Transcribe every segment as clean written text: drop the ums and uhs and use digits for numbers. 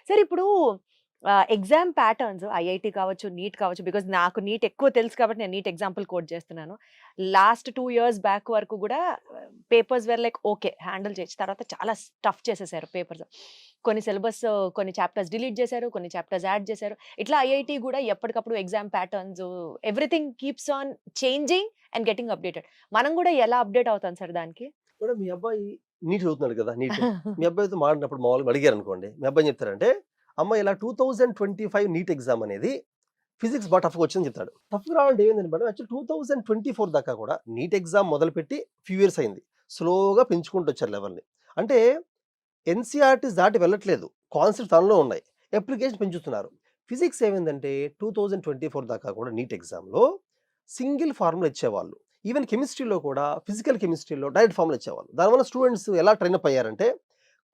Sir ఇప్పుడు exam patterns IIT కావచ్చు, NEET కావచ్చు. బికాజ్ నాకు నీట్ ఎక్కువ తెలుసు కాబట్టి నేను నీట్ ఎగ్జాంపుల్ కోట్ చేస్తున్నాను. లాస్ట్ 2 ఇయర్స్ బ్యాక్ వరకు గూడా papers were like okay. Handle చేయొచ్చు. తర్వాత చాలా టఫ్ చేసేసారు పేపర్స్. కొన్ని సిలబస్ కొన్ని చాప్టర్స్ డిలీట్ చేశారు. కొన్ని చాప్టర్స్ యాడ్ చేశారు. ఇట్లా ఐఐటీ గూడా ఎప్పటికప్పుడు exam patterns everything keeps on changing and getting updated. మనం గూడా ఎలా అప్‌డేట్ అవుతాం సార్ దానికి? మేడం మీ అబ్బాయి నీట్ చదువుతున్నాడు కదా! నీట్. మీ అబ్బాయితో మాట్లాడినప్పుడు మామూలుగా అడిగారనుకోండి. మీ అబ్బాయి ఏం చెప్తారంటే, అమ్మ ఇలా 2025 నీట్ ఎగ్జామ్ అనేది ఫిజిక్స్ బాగా టఫ్‌గా వచ్చిందని చెప్తాడు. టఫ్‌గా రావాలంటే ఏమైందండి మేడం యాక్చువల్లీ 2024 దాకా కూడా నీట్ ఎగ్జామ్ మొదలుపెట్టి ఫ్యూ ఇయర్స్ అయింది. స్లోగా పెంచుకుంటూ వచ్చారు లెవెల్‌ని. అంటే ఎన్‌సీఈఆర్‌టీస్ దాటి వెళ్ళట్లేదు. కాన్సెప్ట్స్ తనలో ఉన్నాయి. అప్లికేషన్ పెంచుతున్నారు. ఫిజిక్స్ ఏమైందంటే 2024 దాకా కూడా నీట్ ఎగ్జామ్‌లో సింగిల్ ఫార్ములా ఇచ్చేవాళ్ళు. ఈవెన్ కెమిస్ట్రీలో కూడా ఫిజికల్ కెమిస్ట్రీలో డైరెక్ట్ ఫార్ములా ఇచ్చేవాళ్ళు. దానివల్ల స్టూడెంట్స్ ఎలా ట్రైన్ అప్ అయ్యారంటే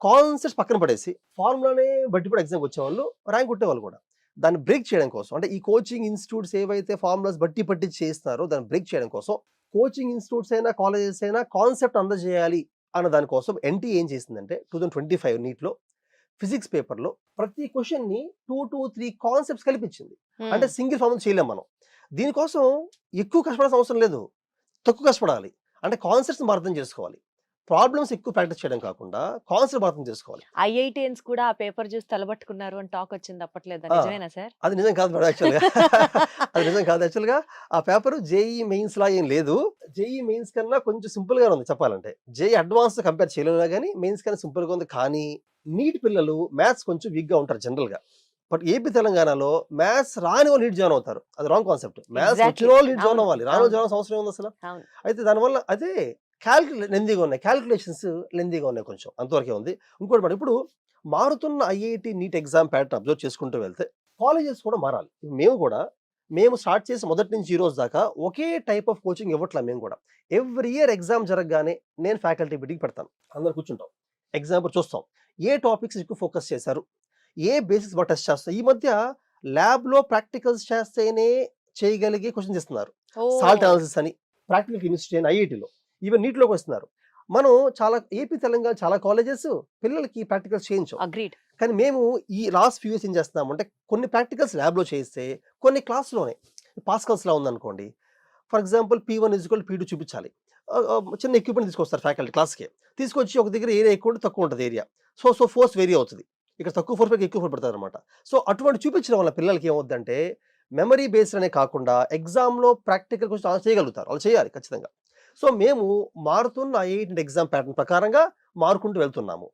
కాన్సెప్ట్స్ పక్కన పడేసి ఫార్ములానే బట్టి కూడా ఎగ్జామ్‌కి వచ్చేవాళ్ళు. ర్యాంక్ కొట్టేవాళ్ళు కూడా. దాన్ని బ్రేక్ చేయడం కోసం అంటే ఈ కోచింగ్ ఇన్‌స్టిట్యూట్స్ ఏవైతే ఫార్ములాస్ బట్టి పట్టి చేస్తున్నారో దాన్ని బ్రేక్ చేయడం కోసం కోచింగ్ ఇన్‌స్టిట్యూట్స్ అయినా, కాలేజెస్ అయినా కాన్సెప్ట్ అందజేయాలి అన్న దాని కోసం ఎన్‌టీఏ ఏం చేసిందంటే 2025 నీట్‌లో ఫిజిక్స్ పేపర్‌లో ప్రతి క్వెషన్‌ని 2-3 కాన్సెప్ట్స్ కలిపిచ్చింది. హ్మ్. అంటే సింగిల్ ఫార్ములా చేయలేం మనం. దీనికోసం ఎక్కువ కష్టపడాల్సిన అవసరం లేదు. తక్కువ కష్టపడాలి. అంటే కాన్సెప్ట్స్‌ని అర్థం చేసుకోవాలి. ప్రాబ్లమ్స్ ఎక్కువ ప్రాక్టీస్ చేయడం కాకుండా కాన్సెప్ట్ అర్థం చేసుకోవాలి. ఐఐటీయన్స్ కూడా ఆ పేపర్ చూసి తలబట్టుకున్నారు అని టాక్ వచ్చింది అప్పట్లేదా? ఆ! నిజమేనా సార్? అది నిజం కాదు మేడం యాక్చువల్‌గా. అది నిజం కాదు యాక్చువల్‌గా. ఆ పేపరు జేఈఈ మెయిన్స్‌లా ఏం లేదు. జేఈఈ మెయిన్స్ కన్నా కొంచెం సింపుల్‌గానే ఉంది చెప్పాలంటే. జేఈఈ అడ్వాన్స్‌తో కంపేర్ చేయలేముగా గానీ మెయిన్స్ కన్నా సింపుల్‌గా ఉంది. కానీ నీట్ పిల్లలు మ్యాథ్స్ కొంచెం వీక్‌గా ఉంటారు జనరల్‌గా. బట్ ఏపీ, తెలంగాణలో మ్యాథ్స్ రాని వాళ్ళు నీట్ జాయిన్ అవుతారు. అది రాంగ్ కాన్సెప్ట్. మ్యాథ్స్ వచ్చిన ఎగ్జాక్ట్‌లీ. వాళ్ళు నీట్ జాయిన్ అవును. అవ్వాలి. రాని వాళ్ళు అవును. జాయిన్ అవ్వాల్సిన అవసరం ఏముందసల? అవును. అయితే దానివల్ల అదే లెంథీగా ఉన్నాయి. కాలిక్యులేషన్స్ లెంథీగా ఉన్నాయి కొంచెం. అంతవరకే ఉంది. ఇంకోటి మేడం ఇప్పుడు మారుతున్న IIT NEET exam pattern observe చేసుకుంటూ వెళ్తే కాలేజెస్ కూడా మారాలి. మేము స్టార్ట్ చేసి మొదటి నుంచి ఈ రోజు దాకా ఒకే టైప్ ఆఫ్ కోచింగ్ ఇవ్వట్లా మేము కూడా. ఎవ్రీ ఇయర్ ఎగ్జామ్ జరగగానే నేను ఫ్యాకల్టీ మీటింగ్ పెడతాను. అందరం కూర్చుంటాం. ఎగ్జాంపుల్ చూస్తాం. ఏ టాపిక్స్ ఎక్కువ ఫోకస్ చేశారు? ఏ బేసిక్స్ బాగా టెస్ట్ చేస్తారు? ఈ మధ్య ల్యాబ్‌లో ప్రాక్టికల్స్ చేస్తేనే చేయగలిగే క్వెషన్స్ ఇస్తున్నారు. సాల్ట్ ఓహ్! అనాలిసిస్ అని, ప్రాక్టికల్ కెమిస్ట్రీ అని ఐఐటీలో. ఈవెన్ నీట్‌లోకి వస్తున్నారు. మనం చాలా ఏపీ, తెలంగాణ చాలా కాలేజెస్ పిల్లలకి ప్రాక్టికల్స్ చేయించవు. అగ్రీడ్. కానీ మేము ఈ లాస్ట్ ఫ్యూ ఇయర్స్ ఏం చేస్తున్నామంటే కొన్ని ప్రాక్టికల్స్ ల్యాబ్‌లో చేయిస్తే కొన్ని క్లాస్‌లోనే పాస్కల్స్‌లా ఉందనుకోండి. ఫర్ ఎగ్జాంపుల్ P1 P2 చూపించాలి. చిన్న ఎక్విప్‌మెంట్ తీసుకొస్తారు ఫ్యాకల్టీ క్లాస్‌కి. తీసుకొచ్చి ఒక దగ్గర ఏరియా ఎక్కువ ఉంటే తక్కువ ఉంటది ఏరియా. సో ఫోర్స్ వేరీ అవుతది. ఇక్కడ తక్కువ ఫోర్స్ పెడితే ఎక్కువ ఫోర్స్ పెడతారనమాట. సో అటువంటి చూపించడం వల్ల పిల్లలకి ఏమవుద్దంటే మెమరీ బేస్డ్ అనే కాకుండా ఎగ్జామ్‌లో ప్రాక్టికల్ క్వెషన్ ఆన్సర్ చేయగలుగుతారు. వాళ్ళు చేయాలి ఖచ్చితంగా. సో మేము మారుతున్న ఐఐటీ ఎగ్జామ్ ప్యాటర్న్ ప్రకారంగా మారుకుంటూ వెళ్తున్నాము.